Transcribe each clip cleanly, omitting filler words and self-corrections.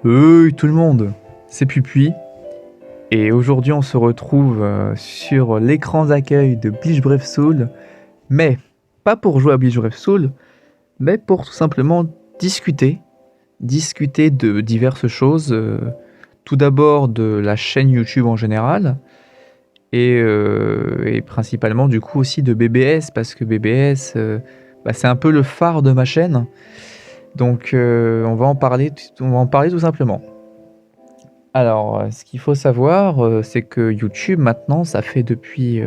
Tout le monde, c'est Pupui et aujourd'hui on se retrouve sur l'écran d'accueil de Bleach Brave Soul, mais pas pour jouer à Bleach Brave Soul, mais pour tout simplement discuter, discuter de diverses choses, tout d'abord de la chaîne YouTube en général, et principalement du coup aussi de BBS, parce que BBS c'est un peu le phare de ma chaîne, donc on va en parler tout simplement. Alors, ce qu'il faut savoir, c'est que YouTube maintenant, ça fait depuis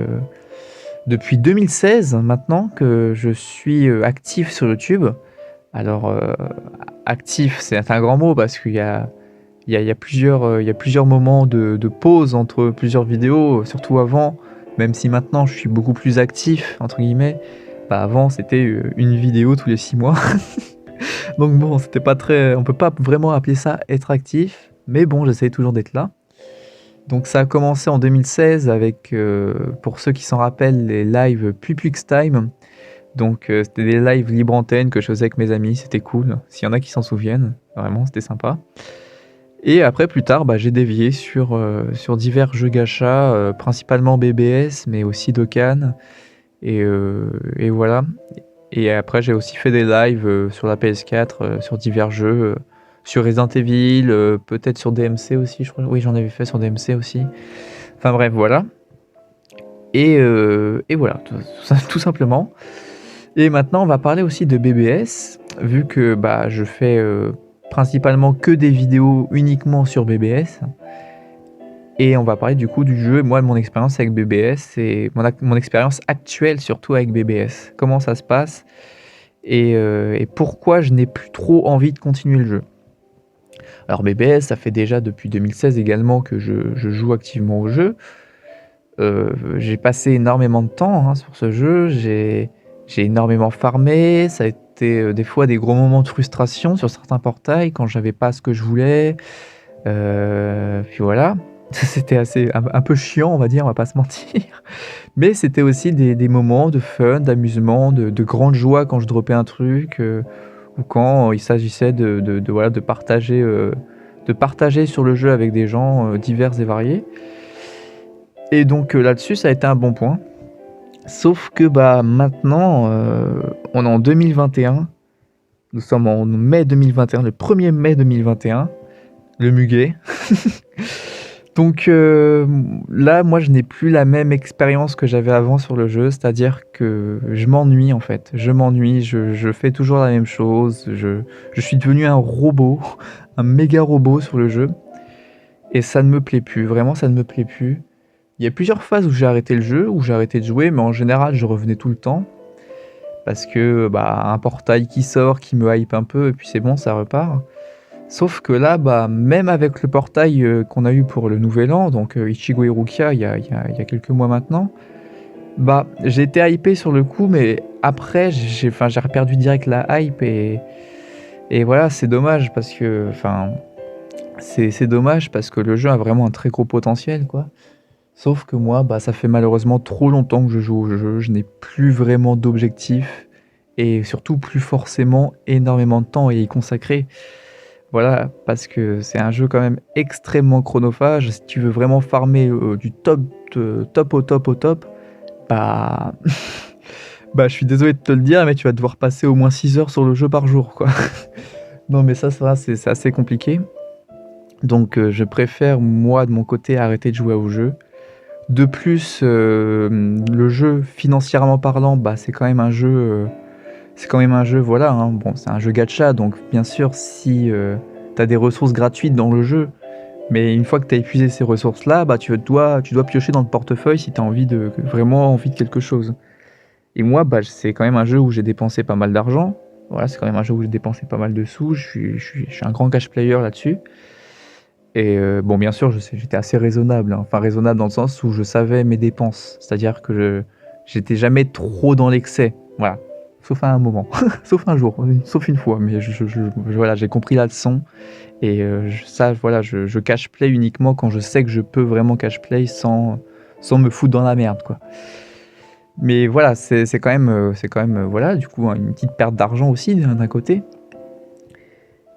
2016 maintenant que je suis, actif sur YouTube. Alors, actif, c'est un grand mot parce qu'il y a plusieurs moments de pause entre plusieurs vidéos, surtout avant, même si maintenant je suis beaucoup plus «actif» entre guillemets, avant c'était, 1 vidéo tous les 6 mois. Donc bon, c'était pas très on peut pas vraiment appeler ça être actif, mais bon, j'essaye toujours d'être là. Donc ça a commencé en 2016 avec, pour ceux qui s'en rappellent, les lives Pupux Time. Donc c'était des lives libre antenne que je faisais avec mes amis, c'était cool. S'il y en a qui s'en souviennent, vraiment, c'était sympa. Et après plus tard, j'ai dévié sur divers jeux gacha, principalement BBS, mais aussi Dokkan et voilà. Et après j'ai aussi fait des lives, sur la PS4, sur divers jeux, sur Resident Evil, peut-être sur DMC aussi, je crois. Oui, j'en avais fait sur DMC aussi. Enfin bref, voilà. Et voilà, tout simplement. Et maintenant, on va parler aussi de BBS, vu que je fais principalement que des vidéos uniquement sur BBS. Et on va parler du coup du jeu, moi de mon expérience avec BBS et mon expérience actuelle surtout avec BBS. Comment ça se passe et pourquoi je n'ai plus trop envie de continuer le jeu. Alors BBS, ça fait déjà depuis 2016 également que je joue activement au jeu. J'ai passé énormément de temps, hein, sur ce jeu, j'ai énormément farmé, ça a été, des fois des gros moments de frustration sur certains portails quand j'avais pas ce que je voulais, puis voilà. C'était assez un peu chiant, on va dire, on va pas se mentir. Mais c'était aussi des moments de fun, d'amusement, de grande joie quand je dropais un truc, ou quand il s'agissait voilà, de partager sur le jeu avec des gens, divers et variés. Et donc là-dessus, ça a été un bon point. Sauf que maintenant, on est en 2021. Nous sommes en mai 2021, le 1er mai 2021, le muguet. Donc là, moi, je n'ai plus la même expérience que j'avais avant sur le jeu, c'est-à-dire que je m'ennuie en fait. Je m'ennuie, je fais toujours la même chose, je suis devenu un robot, un méga robot sur le jeu, et ça ne me plaît plus, vraiment ça ne me plaît plus. Il y a plusieurs phases où j'ai arrêté le jeu, où j'ai arrêté de jouer, mais en général, je revenais tout le temps. Parce que, un portail qui sort, qui me hype un peu, et puis c'est bon, ça repart. Sauf que là, même avec le portail qu'on a eu pour le Nouvel An, donc Ichigo Irukia, il y a quelques mois maintenant, j'ai été hypé sur le coup, mais après, j'ai perdu direct la hype, et voilà, c'est dommage parce que, c'est dommage parce que le jeu a vraiment un très gros potentiel, quoi. Sauf que moi, ça fait malheureusement trop longtemps que je joue au jeu, je n'ai plus vraiment d'objectifs et surtout plus forcément énormément de temps à y consacrer. Voilà, parce que c'est un jeu quand même extrêmement chronophage. Si tu veux vraiment farmer, du top de top au top au top, bah je suis désolé de te le dire, mais tu vas devoir passer au moins 6 heures sur le jeu par jour, quoi. Non, mais ça va, c'est assez compliqué. Donc je préfère moi, de mon côté, arrêter de jouer au jeu. De plus, le jeu, financièrement parlant, c'est quand même un jeu, voilà, hein, bon, c'est un jeu gacha, donc bien sûr, si tu as des ressources gratuites dans le jeu, mais une fois que tu as épuisé ces ressources-là, tu dois piocher dans le portefeuille si tu as vraiment envie de quelque chose. Et moi, c'est quand même un jeu où j'ai dépensé pas mal d'argent. Voilà, c'est quand même un jeu où j'ai dépensé pas mal de sous. Je suis un grand cash player là-dessus. Et bon, bien sûr, j'étais assez raisonnable, hein. Enfin, raisonnable dans le sens où je savais mes dépenses. C'est-à-dire que j'étais jamais trop dans l'excès. Voilà. Sauf à un moment. Sauf un jour. Sauf une fois. Mais voilà, j'ai compris la leçon. Et voilà, je cash play uniquement quand je sais que je peux vraiment cash play sans me foutre dans la merde, quoi. Mais voilà, c'est quand même, voilà, du coup, hein, une petite perte d'argent aussi d'un côté.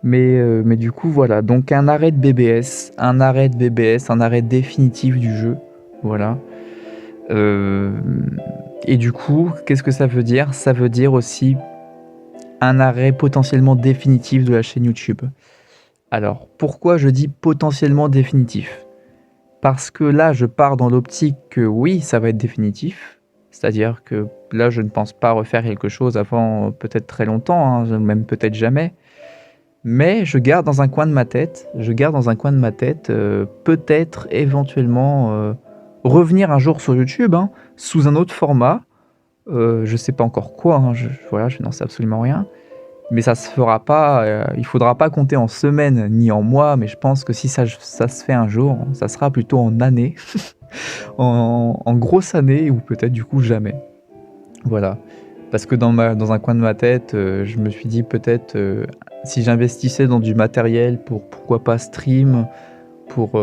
Mais du coup, voilà. Donc un arrêt de BBS, un arrêt de BBS, un arrêt définitif du jeu. Voilà. Euh, et du coup, qu'est-ce que ça veut dire? Ça veut dire aussi un arrêt potentiellement définitif de la chaîne YouTube. Alors, pourquoi je dis potentiellement définitif? Parce que là, je pars dans l'optique que oui, ça va être définitif. C'est-à-dire que là, je ne pense pas refaire quelque chose avant peut-être très longtemps, hein, même peut-être jamais. Mais je garde dans un coin de ma tête, peut-être éventuellement revenir un jour sur YouTube, hein, sous un autre format. Je sais pas encore quoi, hein, voilà, je n'en sais absolument rien. Mais ça se fera pas, il faudra pas compter en semaines ni en mois, mais je pense que si ça se fait un jour, ça sera plutôt en année, en grosse année ou peut-être du coup jamais. Voilà. Parce que dans un coin de ma tête, je me suis dit peut-être si j'investissais dans du matériel pour pourquoi pas stream, pour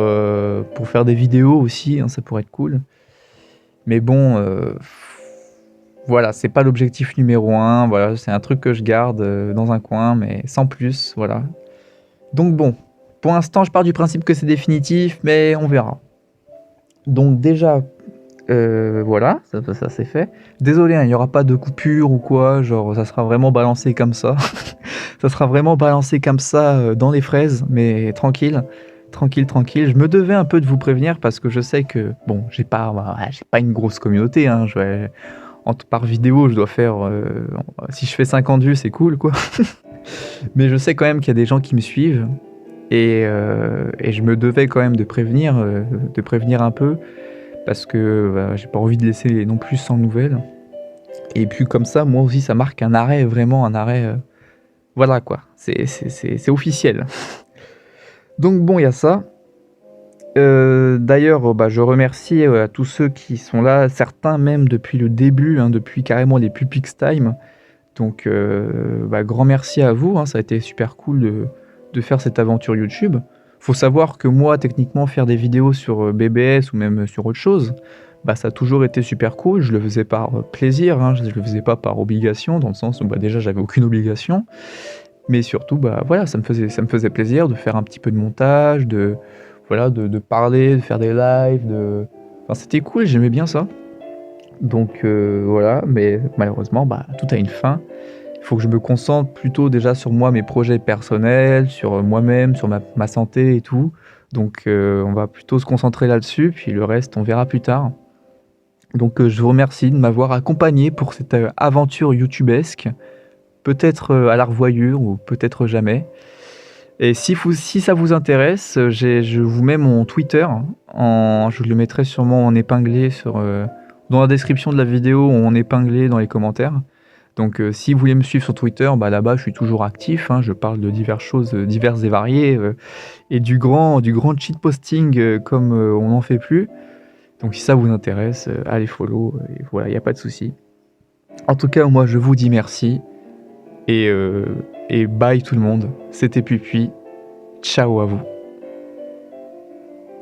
faire des vidéos aussi, hein, ça pourrait être cool. Mais bon, voilà, c'est pas l'objectif numéro un. Voilà, c'est un truc que je garde dans un coin, mais sans plus. Voilà. Donc bon, pour l'instant, je pars du principe que c'est définitif, mais on verra. Donc déjà, voilà, ça c'est fait. Désolé, hein, il n'y aura pas de coupure ou quoi, genre ça sera vraiment balancé comme ça. Ça sera vraiment balancé comme ça dans les fraises, mais tranquille, tranquille, tranquille. Je me devais un peu de vous prévenir parce que je sais que, bon, j'ai pas une grosse communauté, hein, par vidéo, je dois faire, si je fais 50 vues, c'est cool, quoi. Mais je sais quand même qu'il y a des gens qui me suivent et je me devais quand même de prévenir un peu parce que bah, j'ai pas envie de laisser non plus sans nouvelles. Et puis comme ça, moi aussi, ça marque un arrêt, vraiment un arrêt. Voilà quoi, c'est officiel. Donc bon, il y a ça. D'ailleurs, bah, je remercie à tous ceux qui sont là, certains même depuis le début, hein, depuis carrément les Pupix Time. Donc bah, grand merci à vous, hein, ça a été super cool de faire cette aventure YouTube. Faut savoir que moi, techniquement, faire des vidéos sur BBS ou même sur autre chose, bah, ça a toujours été super cool. Je le faisais par plaisir, hein, je le faisais pas par obligation, dans le sens où bah, déjà j'avais aucune obligation. Mais surtout, bah, voilà, ça me faisait plaisir de faire un petit peu de montage, voilà, de parler, de faire des lives, enfin, c'était cool, j'aimais bien ça. Donc voilà, mais malheureusement, bah, tout a une fin. Il faut que je me concentre plutôt déjà sur moi, mes projets personnels, sur moi-même, sur ma santé et tout. Donc on va plutôt se concentrer là-dessus, puis le reste, on verra plus tard. Donc je vous remercie de m'avoir accompagné pour cette aventure youtubesque. Peut-être à la revoyure ou peut-être jamais. Et si ça vous intéresse, je vous mets mon Twitter. Je le mettrai sûrement en épinglé dans la description de la vidéo ou en épinglé dans les commentaires. Donc si vous voulez me suivre sur Twitter, bah, là-bas je suis toujours actif, hein, je parle de diverses choses diverses et variées et du grand cheat posting comme on n'en fait plus. Donc si ça vous intéresse, allez follow et voilà, il n'y a pas de souci. En tout cas, moi je vous dis merci et bye tout le monde. C'était Pupi. Ciao à vous.